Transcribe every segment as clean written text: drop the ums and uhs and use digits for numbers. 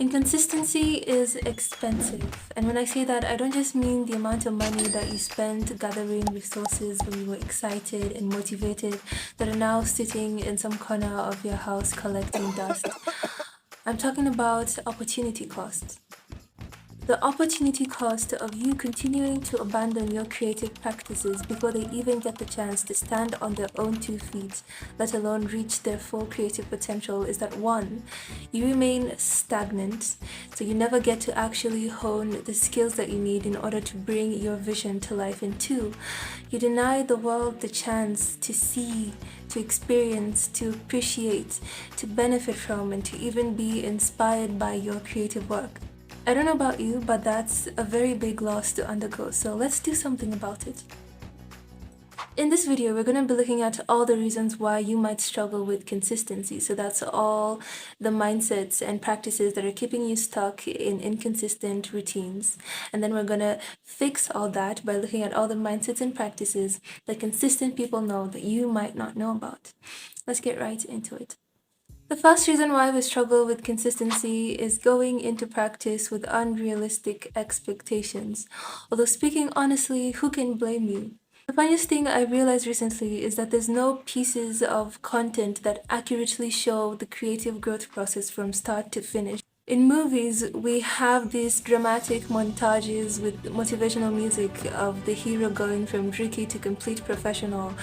Inconsistency is expensive, and when I say that, I don't just mean the amount of money that you spent gathering resources when you were excited and motivated that are now sitting in some corner of your house collecting dust. I'm talking about opportunity cost. The opportunity cost of you continuing to abandon your creative practices before they even get the chance to stand on their own 2 feet, let alone reach their full creative potential, is that one, you remain stagnant, so you never get to actually hone the skills that you need in order to bring your vision to life, and two, you deny the world the chance to see, to experience, to appreciate, to benefit from, and to even be inspired by your creative work. I don't know about you, but that's a very big loss to undergo, so let's do something about it. In this video, we're going to be looking at all the reasons why you might struggle with consistency. So that's all the mindsets and practices that are keeping you stuck in inconsistent routines. And then we're going to fix all that by looking at all the mindsets and practices that consistent people know that you might not know about. Let's get right into it. The first reason why we struggle with consistency is going into practice with unrealistic expectations. Although speaking honestly, who can blame you? The funniest thing I realized recently is that there's no pieces of content that accurately show the creative growth process from start to finish. In movies, we have these dramatic montages with motivational music of the hero going from rookie to complete professional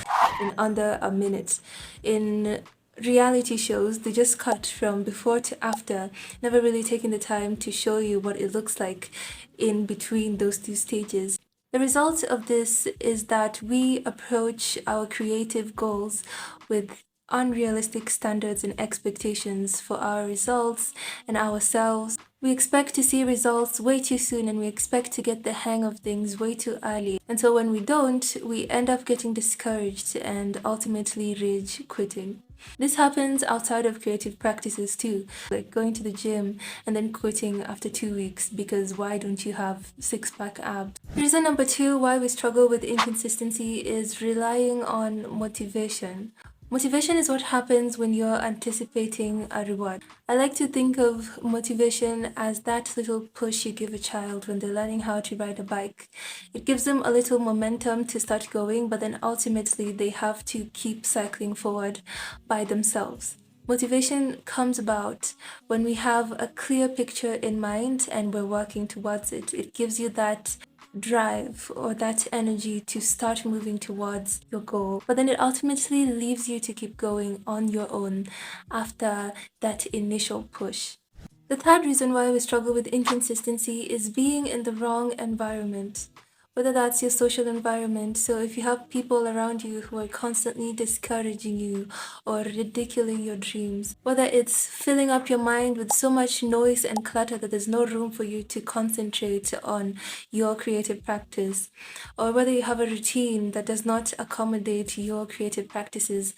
in under a minute. In reality shows, they just cut from before to after, never really taking the time to show you what it looks like in between those two stages. The result of this is that we approach our creative goals with unrealistic standards and expectations for our results and ourselves. We expect to see results way too soon, and we expect to get the hang of things way too early. And so when we don't, we end up getting discouraged and ultimately rage quitting. This happens outside of creative practices too, like going to the gym and then quitting after 2 weeks because why don't you have six-pack abs? Reason number two why we struggle with inconsistency is relying on motivation. Motivation is what happens when you're anticipating a reward. I like to think of motivation as that little push you give a child when they're learning how to ride a bike. It gives them a little momentum to start going, but then ultimately they have to keep cycling forward by themselves. Motivation comes about when we have a clear picture in mind and we're working towards it. It gives you that drive or that energy to start moving towards your goal, but then it ultimately leaves you to keep going on your own after that initial push. The third reason why we struggle with inconsistency is being in the wrong environment. Whether that's your social environment, so if you have people around you who are constantly discouraging you or ridiculing your dreams, whether it's filling up your mind with so much noise and clutter that there's no room for you to concentrate on your creative practice, or whether you have a routine that does not accommodate your creative practices.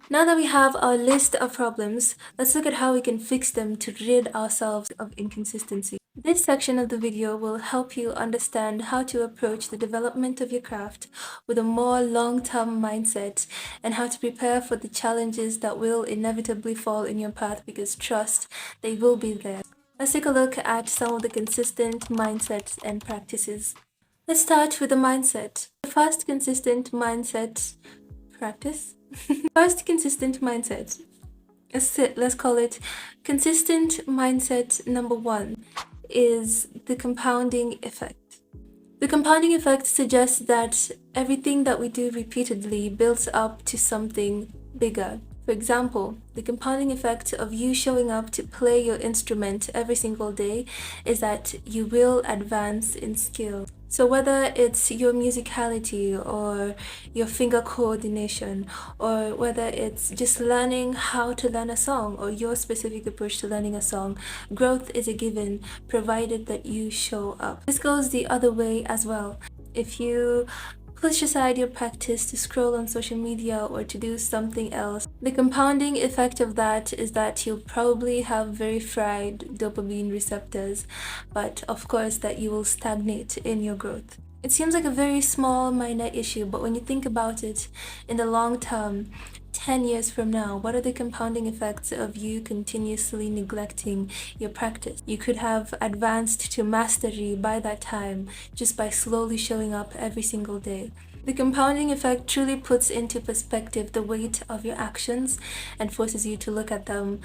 Now that we have our list of problems, let's look at how we can fix them to rid ourselves of inconsistency. This section of the video will help you understand how to approach the development of your craft with a more long-term mindset and how to prepare for the challenges that will inevitably fall in your path, because trust, they will be there. Let's take a look at some of the consistent mindsets and practices. Let's start with the mindset. The first consistent mindset practice. First consistent mindset. Let's call it consistent mindset number one is the compounding effect. The compounding effect suggests that everything that we do repeatedly builds up to something bigger. For example, the compounding effect of you showing up to play your instrument every single day is that you will advance in skill. So whether it's your musicality or your finger coordination, or whether it's just learning how to learn a song or your specific approach to learning a song, growth is a given provided that you show up. This goes the other way as well. If you push aside your practice to scroll on social media or to do something else, the compounding effect of that is that you'll probably have very fried dopamine receptors, but of course that you will stagnate in your growth. It seems like a very small, minor issue, but when you think about it in the long term, 10 years from now, what are the compounding effects of you continuously neglecting your practice? You could have advanced to mastery by that time just by slowly showing up every single day. The compounding effect truly puts into perspective the weight of your actions and forces you to look at them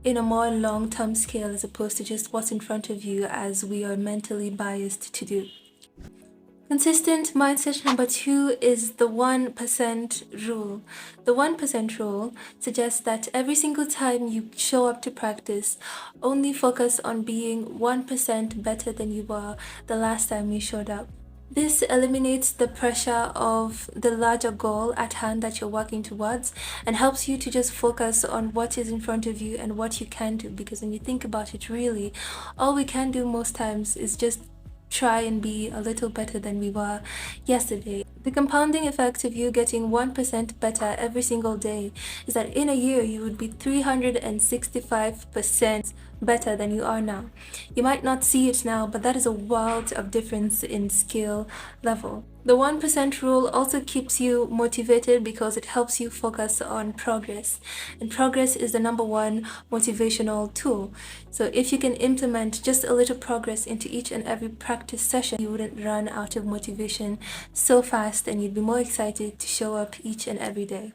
in a more long-term scale as opposed to just what's in front of you, as we are mentally biased to do. Consistent mindset number 2 is the 1% rule. The 1% rule suggests that every single time you show up to practice, only focus on being 1% better than you were the last time you showed up. This eliminates the pressure of the larger goal at hand that you're working towards and helps you to just focus on what is in front of you and what you can do, because when you think about it, really, all we can do most times is just try and be a little better than we were yesterday. The compounding effect of you getting 1% better every single day is that in a year you would be 365% better than you are now. You might not see it now, but that is a world of difference in skill level. The 1% rule also keeps you motivated because it helps you focus on progress. And progress is the number one motivational tool. So if you can implement just a little progress into each and every practice session, you wouldn't run out of motivation so fast and you'd be more excited to show up each and every day.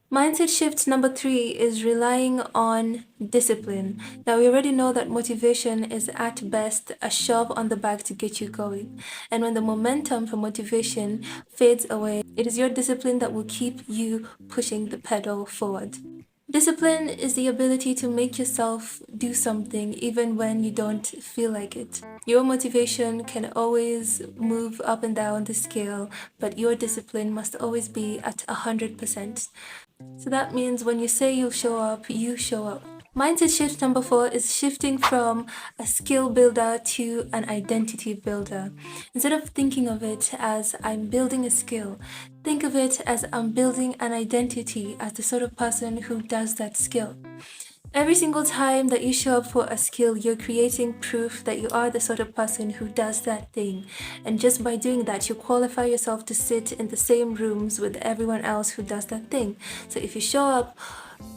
Mindset shift number 3 is relying on discipline. Now, we already know that motivation is at best a shove on the back to get you going. And when the momentum for motivation fades away, it is your discipline that will keep you pushing the pedal forward. Discipline is the ability to make yourself do something even when you don't feel like it. Your motivation can always move up and down the scale, but your discipline must always be at 100%. So that means when you say you'll show up, you show up. Mindset shift number 4 is shifting from a skill builder to an identity builder. Instead of thinking of it as I'm building a skill, think of it as I'm building an identity as the sort of person who does that skill. Every single time that you show up for a skill, you're creating proof that you are the sort of person who does that thing. And just by doing that, you qualify yourself to sit in the same rooms with everyone else who does that thing. So if you show up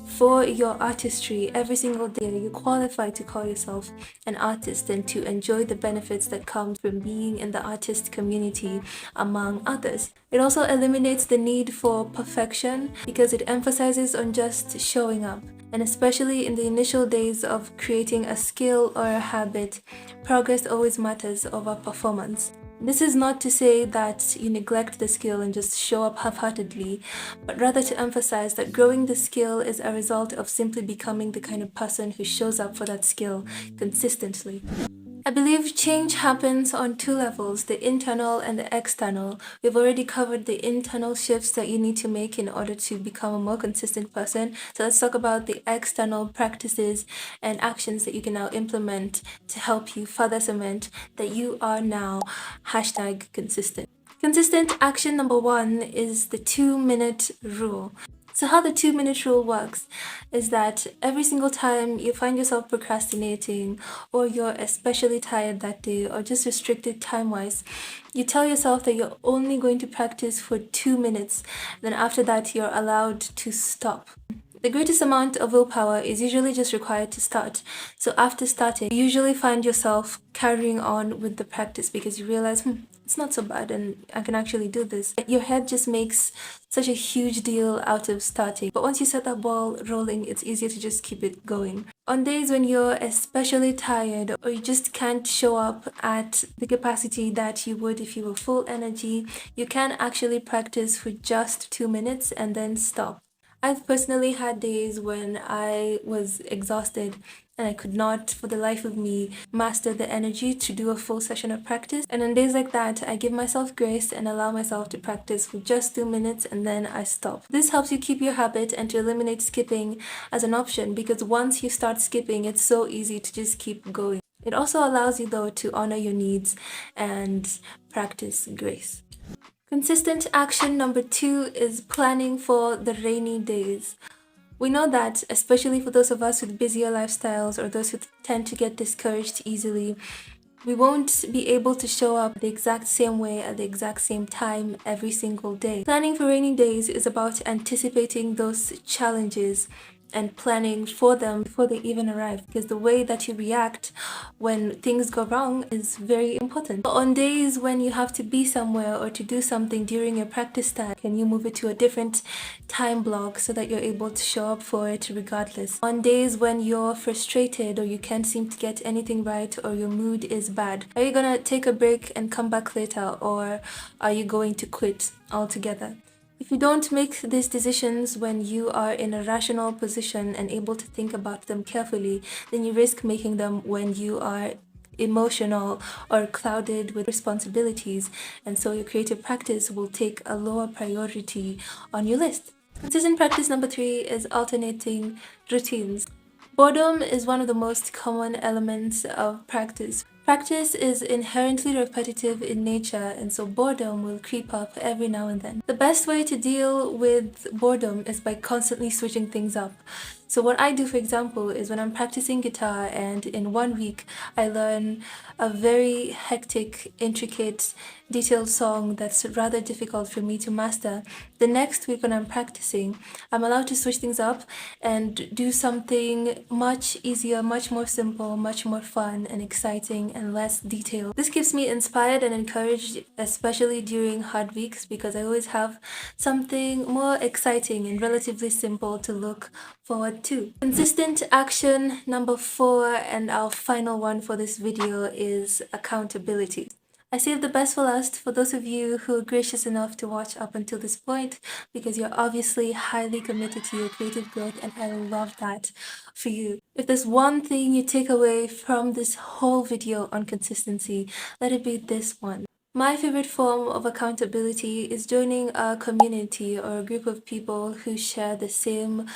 for your artistry every single day, you qualify to call yourself an artist and to enjoy the benefits that come from being in the artist community among others. It also eliminates the need for perfection because it emphasizes on just showing up. And especially in the initial days of creating a skill or a habit, progress always matters over performance. This is not to say that you neglect the skill and just show up half-heartedly, but rather to emphasize that growing the skill is a result of simply becoming the kind of person who shows up for that skill consistently. I believe change happens on 2 levels, the internal and the external. We've already covered the internal shifts that you need to make in order to become a more consistent person. So let's talk about the external practices and actions that you can now implement to help you further cement that you are now #consistent. Consistent action number 1 is the 2-minute rule. So how the 2-minute rule works is that every single time you find yourself procrastinating or you're especially tired that day or just restricted time-wise, you tell yourself that you're only going to practice for 2 minutes. Then after that, you're allowed to stop. The greatest amount of willpower is usually just required to start. So after starting, you usually find yourself carrying on with the practice because you realize, it's not so bad and I can actually do this. Your head just makes such a huge deal out of starting. But once you set that ball rolling, it's easier to just keep it going. On days when you're especially tired or you just can't show up at the capacity that you would if you were full energy, you can actually practice for just 2 minutes and then stop. I've personally had days when I was exhausted and I could not, for the life of me, master the energy to do a full session of practice. And on days like that, I give myself grace and allow myself to practice for just 2 minutes and then I stop. This helps you keep your habit and to eliminate skipping as an option because once you start skipping, it's so easy to just keep going. It also allows you, though, to honor your needs and practice grace. Consistent action number 2 is planning for the rainy days. We know that, especially for those of us with busier lifestyles or those who tend to get discouraged easily, We won't be able to show up the exact same way at the exact same time every single day. Planning for rainy days is about anticipating those challenges and planning for them before they even arrive, because the way that you react when things go wrong is very important. On days when you have to be somewhere or to do something during your practice time, can you move it to a different time block so that you're able to show up for it regardless? On days when you're frustrated or you can't seem to get anything right or your mood is bad, are you gonna take a break and come back later, or are you going to quit altogether? If you don't make these decisions when you are in a rational position and able to think about them carefully, then you risk making them when you are emotional or clouded with responsibilities, and so your creative practice will take a lower priority on your list. Consistent practice number 3 is alternating routines. Boredom is one of the most common elements of practice. Practice is inherently repetitive in nature, and so boredom will creep up every now and then. The best way to deal with boredom is by constantly switching things up. So what I do, for example, is when I'm practicing guitar and in 1 week I learn a very hectic, intricate, detailed song that's rather difficult for me to master, the next week when I'm practicing, I'm allowed to switch things up and do something much easier, much more simple, much more fun and exciting and less detailed. This keeps me inspired and encouraged, especially during hard weeks, because I always have something more exciting and relatively simple to look forward to. Consistent action number 4, and our final one for this video, is accountability. I saved the best for last for those of you who are gracious enough to watch up until this point, because you're obviously highly committed to your creative growth, and I love that for you. If there's one thing you take away from this whole video on consistency, let it be this one. My favorite form of accountability is joining a community or a group of people who share the same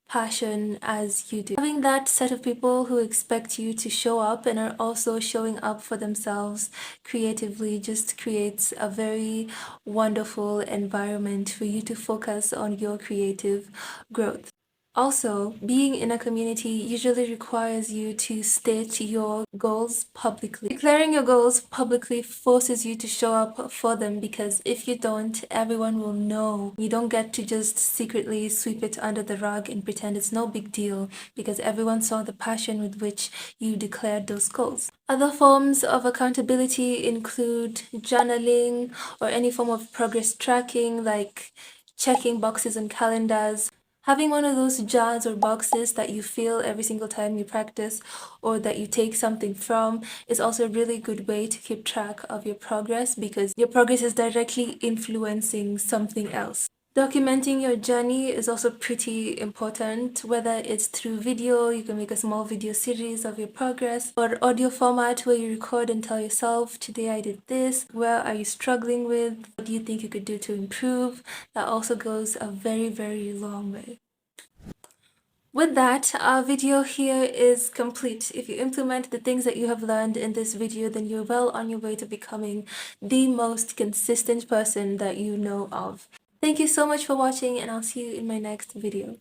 passion as you do. Having that set of people who expect you to show up and are also showing up for themselves creatively just creates a very wonderful environment for you to focus on your creative growth. Also, being in a community usually requires you to state your goals publicly. Declaring your goals publicly forces you to show up for them, because if you don't, everyone will know. You don't get to just secretly sweep it under the rug and pretend it's no big deal, because everyone saw the passion with which you declared those goals. Other forms of accountability include journaling or any form of progress tracking, like checking boxes on calendars. Having one of those jars or boxes that you fill every single time you practice or that you take something from is also a really good way to keep track of your progress, because your progress is directly influencing something else. Documenting your journey is also pretty important, whether it's through video, you can make a small video series of your progress, or audio format where you record and tell yourself, today I did this, where are you struggling with, what do you think you could do to improve. That also goes a very, very long way. With that, our video here is complete. If you implement the things that you have learned in this video, then you're well on your way to becoming the most consistent person that you know of. Thank you so much for watching, and I'll see you in my next video.